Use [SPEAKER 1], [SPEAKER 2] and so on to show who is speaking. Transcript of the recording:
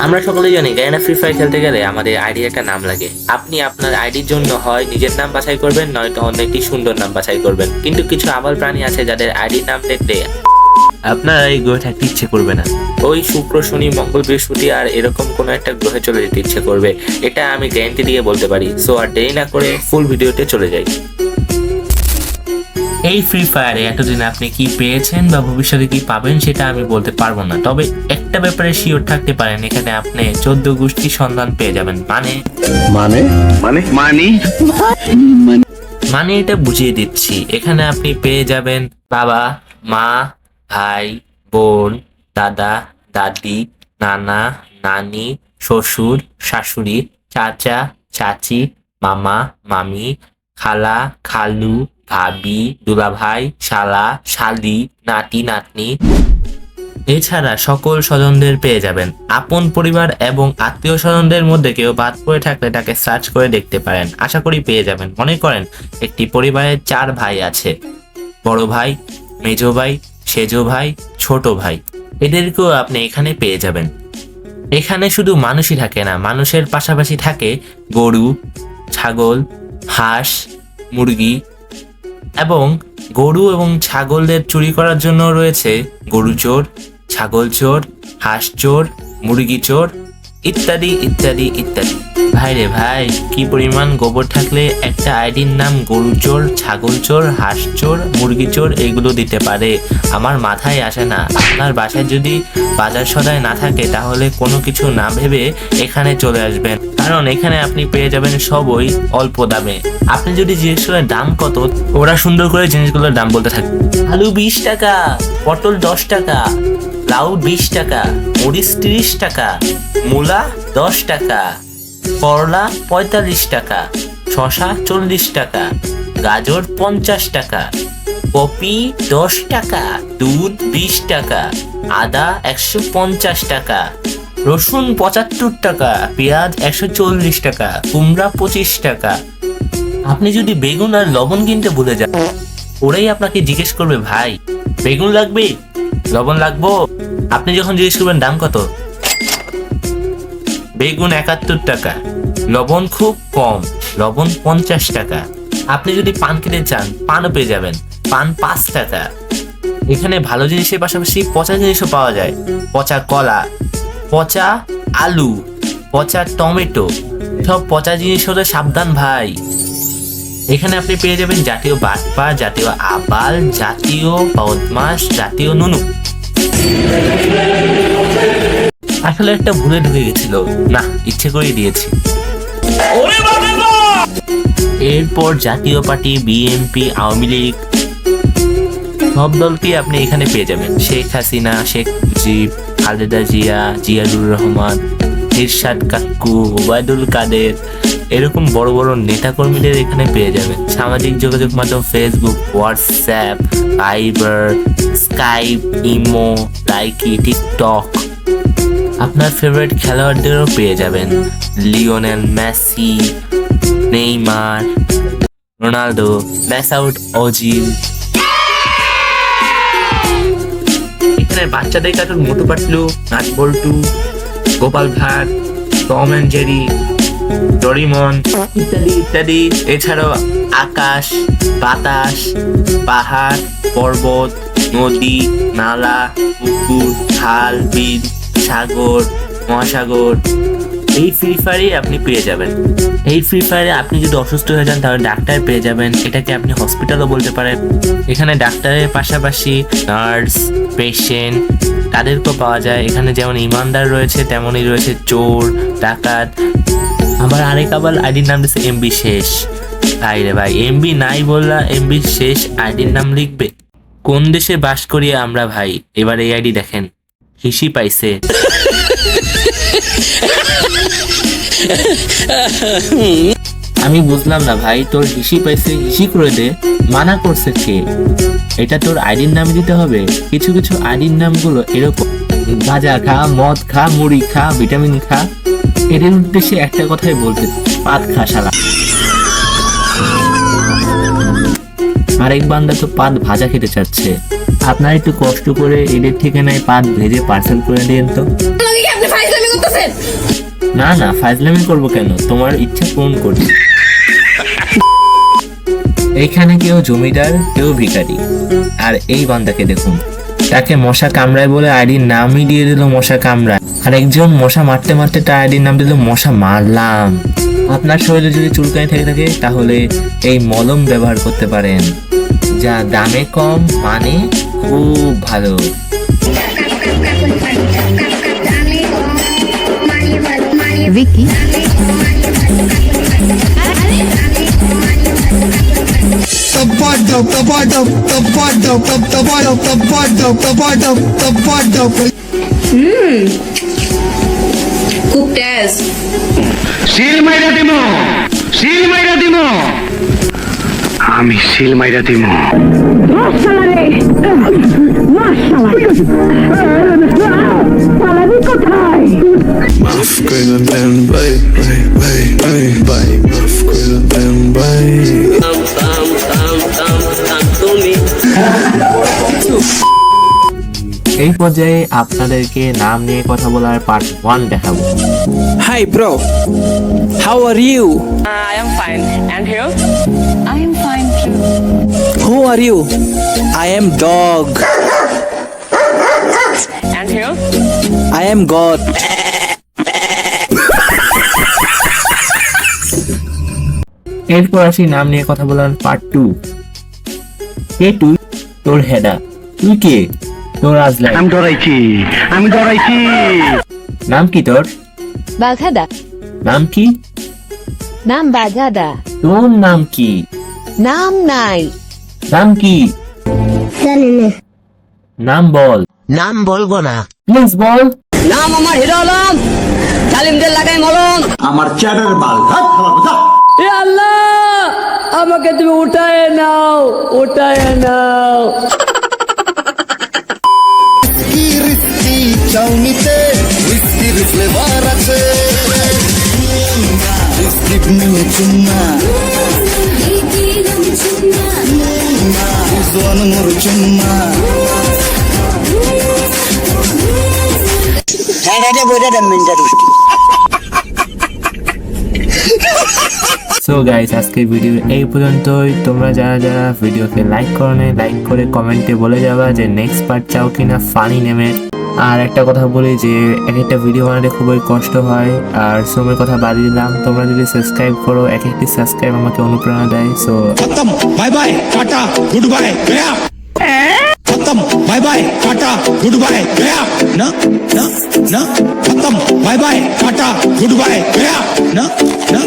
[SPEAKER 1] আমরা সকলেই জানি গ্যারেনা ফ্রি ফায়ার খেলতে গেলে আমাদের আইডির একটা নাম লাগে। আপনি আপনার আইডির জন্য হয় নিজের নাম বাছাই করবেন, নয়তো অন্য একটি সুন্দর নাম বাছাই করবেন। কিন্তু কিছু আবাল প্রাণী আছে যাদের আইডির নাম দেখলে আপনার এই গ্রহে থাকতে ইচ্ছে করবে না। ওই শুক্র, শনি, মঙ্গল, বৃহস্পতি আর এরকম কোনো একটা গ্রহে চলে যেতে ইচ্ছে করবে, এটা আমি গ্যারান্টি দিয়ে বলতে পারি। সো আর দেরি না করে ফুল ভিডিওতে চলে যাই। এই ফ্রি ফায়ারে এতদিন আপনি কি পেয়েছেন বা ভবিষ্যতে কি পাবেন সেটা আমি বলতে পারবো না, তবে একটা ব্যাপারে শিওর থাকতে পারেন, এখানে আপনি 14 গোষ্ঠীর সন্ধান পেয়ে যাবেন। মানে এটা বুঝিয়ে দিচ্ছি। এখানে আপনি পেয়ে যাবেন বাবা, মা, ভাই, বোন, দাদা, দাদি, নানা, নানি, শ্বশুর, শাশুড়ি, চাচা, চাচি, মামা, মামি, খালা, খালু, ভাবি, দুলাভাই, শালা, শালি, নাতি, নাতনি। এছাড়া সকল স্বজনদের পেয়ে যাবেন। আপন পরিবার এবং আত্মীয় স্বজনদের মধ্যে কেউ বাদ পড়ে থাকলে তাকে সার্চ করে দেখতে পারেন, আশা করি পেয়ে যাবেন। মনে করেন একটি পরিবারের 4 ভাই আছে, বড় ভাই, মেজো ভাই, সেজো ভাই, ছোট ভাই, এদেরকেও আপনি এখানে পেয়ে যাবেন। এখানে শুধু মানুষই থাকে না, মানুষের পাশাপাশি থাকে গরু, ছাগল, হাঁস, মুরগি, এবং গরু এবং ছাগলদের চুরি করার জন্য রয়েছে গরু চোর, ছাগল চোর, হাঁস চোর, মুরগি চোর, ইত্যাদি ইত্যাদি ইত্যাদি। ভাই রে ভাই, কি পরিমাণ গোবর থাকলে একটা আইডির নাম গরু চোর, ছাগল চোর, হাঁস চোর, মুরগি চোর এগুলো দিতে পারে, আমার মাথায় আসে না। আপনার বাসায় যদি বাজার সদায় না থাকে তাহলে কোনো কিছু না ভেবে এখানে চলে আসবেন, কারণ এখানে আপনি পেয়ে যাবেন সবই অল্প দামে। আপনি যদি জিজ্ঞেস করেন দাম কত, ওরা সুন্দর করে জিনিসগুলোর দাম বলতে থাকে। আলু 20 টাকা, পটল 10 টাকা, লাউ 20 টাকা, মরিচ 30 টাকা, মূলা 10 টাকা, করলা 45 টাকা, শসা 40 টাকা, গাজর 50 টাকা, কপি 10 টাকা, দুধ 20 টাকা, আদা 150 টাকা, রসুন 75 টাকা, পেঁয়াজ 140 টাকা, কুমড়া 25 টাকা। আপনি যদি বেগুন আর লবণ কিনতে ভুলে যান, ওরাই আপনাকে জিজ্ঞেস করবে ভাই বেগুন লাগবে, লবণ লাগবো। আপনি যখন জিজ্ঞেস করবেন দাম কত, বেগুন 71 টাকা, লবণ খুব কম, লবণ 50 টাকা। আপনি যদি পান কিনতে চান, পানও পেয়ে যাবেন, পান 5 টাকা। এখানে ভালো জিনিসের পাশাপাশি পচা জিনিসও পাওয়া যায়, পচা কলা, পচা আলু, পচা টমেটো, সব পচা জিনিস হলে সাবধান ভাই। এখানে আপনি পেয়ে যাবেন জাতীয় বাটপা, জাতীয় আবাল, জাতীয় বদমাস, জাতীয় নুনু। আসলে একটা ভুলে ঢুকে গেছিল, না ইচ্ছে করে দিয়েছি। এরপর জাতীয় পার্টি, বিএনপি, আওয়ামী লীগ সব দলকে আপনি এখানে পেয়ে যাবেন। শেখ হাসিনা, শেখ মুজিব, খালেদা জিয়া, জিয়াউর রহমান, ইরশাদ কাক্কু, ওবায়দুল কাদের, এরকম বড় বড় নেতাকর্মীদের এখানে পেয়ে যাবেন। সামাজিক যোগাযোগ মাধ্যম Facebook, WhatsApp, Viber, Skype, Imo, Likee, TikTok. আপনার ফেভারিট খেলোয়াড়দেরও পেয়ে যাবেন, Lionel Messi, Neymar, Ronaldo, Mesut Ozil. এখানে বাচ্চাদের cartoon Motu Patlu, Nut Boltu, Gopal Bhar, Tom and Jerry, Doraemon ইত্যাদি ইত্যাদি। এছাড়াও আকাশ, বাতাস, পাহাড়, পর্বত, নদী, নালা, পুকুর, খাল, বিল, সাগর, মহাসাগর, এই ফ্রি ফায়ারে আপনি পেয়ে যাবেন। এই ফ্রি ফায়ারে আপনি যদি অসুস্থ হয়ে যান তাহলে ডাক্তার পেয়ে যাবেন, এটাকে আপনি হসপিটালও বলতে পারেন। এখানে ডাক্তারের পাশাপাশি নার্স, পেশেন্ট তাদেরকেও পাওয়া যায়। এখানে যেমন ইমানদার রয়েছে তেমনই রয়েছে চোর, ডাকাত। আমার আরেক আবার আইডির নাম দিচ্ছে এমবি শেষ। ভাই রে ভাই, এমবি নাই বললা, এমবি শেষ আইডির নাম লিখবে। কোন দেশে বাস করি আমরা ভাই? এবার এই আইডি দেখেন, হিসি পাইছে। আমি বুঝলাম না ভাই, তোর হিসি পাইছে হিসি করে দে, মানা করছে কে? এটা তোর আইডির নামে দিতে হবে। কিছু কিছু আইডির নামগুলো এরকম, গাঁজা খা, মদ খা, মুড়ি খা, ভিটামিন খা, এদের উদ্দেশ্যে একটা কথাই বলতে, পাত খা শালা। আরেক বান্দা তো পাত ভাজা খেতে চাচ্ছে। আপনার একটু কষ্ট করে এদের ঠিকানায় পাত ভেজে পার্সেল করে দিন তো।
[SPEAKER 2] করতেছেন?
[SPEAKER 1] না না, ফাজলামি করবো কেন, তোমার ইচ্ছা পূরণ করছি। এইখানে কেউ জমিদার, কেউ ভিখারি। আর এই বান্দাকে দেখুন, তাকে মশা কামড়ায় বলে আইডির নামই দিয়ে দিল মশা কামড়ায়। আর একজন মশা মারতে মারতে তার আইডির নাম দিল মশা মারলাম। আপনার শরীরে যদি চুলকানি থেকে থাকে তাহলে এই মলম ব্যবহার করতে পারেন, যা দামে কম, মানে খুব ভালো।
[SPEAKER 3] Vicky.
[SPEAKER 2] খুব টেস্ট।
[SPEAKER 4] সিল মাইরা দিমো, সিল মাইরা দিমো, আমি সিল মাইরা দিমো।
[SPEAKER 5] মাফ করে দেন ভাই, ভাই ভাই ভাই ভাই, মাফ করে দেন ভাই।
[SPEAKER 1] এই পর্যায়ে আপনাদেরকে নাম নিয়ে কথা বলার পার্ট 1 দেখাবো।
[SPEAKER 6] Hi bro, how are you?
[SPEAKER 7] I am fine. And you?
[SPEAKER 3] I am fine too.
[SPEAKER 6] Who are you? I am dog.
[SPEAKER 7] And you?
[SPEAKER 6] I am God.
[SPEAKER 1] এরপর আসি নাম নিয়ে কথা বলার পার্ট 2। কে তুই? তোর হেডা। তুই কে? তোর আজলাই।
[SPEAKER 4] আমি ডরাইছি, আমি ডরাইছি।
[SPEAKER 1] নাম কি তোর?
[SPEAKER 3] Baghada.
[SPEAKER 1] নাম কি?
[SPEAKER 3] Nam Baghada.
[SPEAKER 1] তোর নাম কি?
[SPEAKER 3] Nam Nai.
[SPEAKER 1] নাম কি? নাম বল।
[SPEAKER 8] নাম বলবো না।
[SPEAKER 1] প্লিজ বল।
[SPEAKER 7] নাম আমার হিরো আলম। তালিমদের লাগাই মলম।
[SPEAKER 9] আমার চ্যাটার বাল।
[SPEAKER 7] এ আল্লাহ, আমাকে তুমি উঠায় নাও, উঠায় নাও।
[SPEAKER 9] চাউনিতে হুইস্কির ফ্লেভার আছে, বিস্কিট নিয়ে চুম্মা, জোয়ান মোর চুম্মা।
[SPEAKER 1] সো গাইস, আজকের ভিডিও এই পর্যন্তই। তোমরা যারা যারা ভিডিওকে লাইক করো না, লাইক করে কমেন্টে বলে যাবা যে নেক্সট পার্ট চাও কিনা ফানি নেমে। আর একটা কথা বলি যে এক একটা ভিডিও বানাতে খুবই কষ্ট হয়, আর শ্রমের কথা বাদ দিলাম। তোমরা যদি সাবস্ক্রাইব করো, এক একটি সাবস্ক্রাইব আমাকে অনুপ্রেরণা দেয়। সো
[SPEAKER 9] খতম, বাই বাই, টাটা, গুড বাই, গয়া। খতম, বাই বাই, টাটা, গুড বাই, গয়া। না না না, খতম, বাই বাই, টাটা, গুড বাই, গয়া। না না।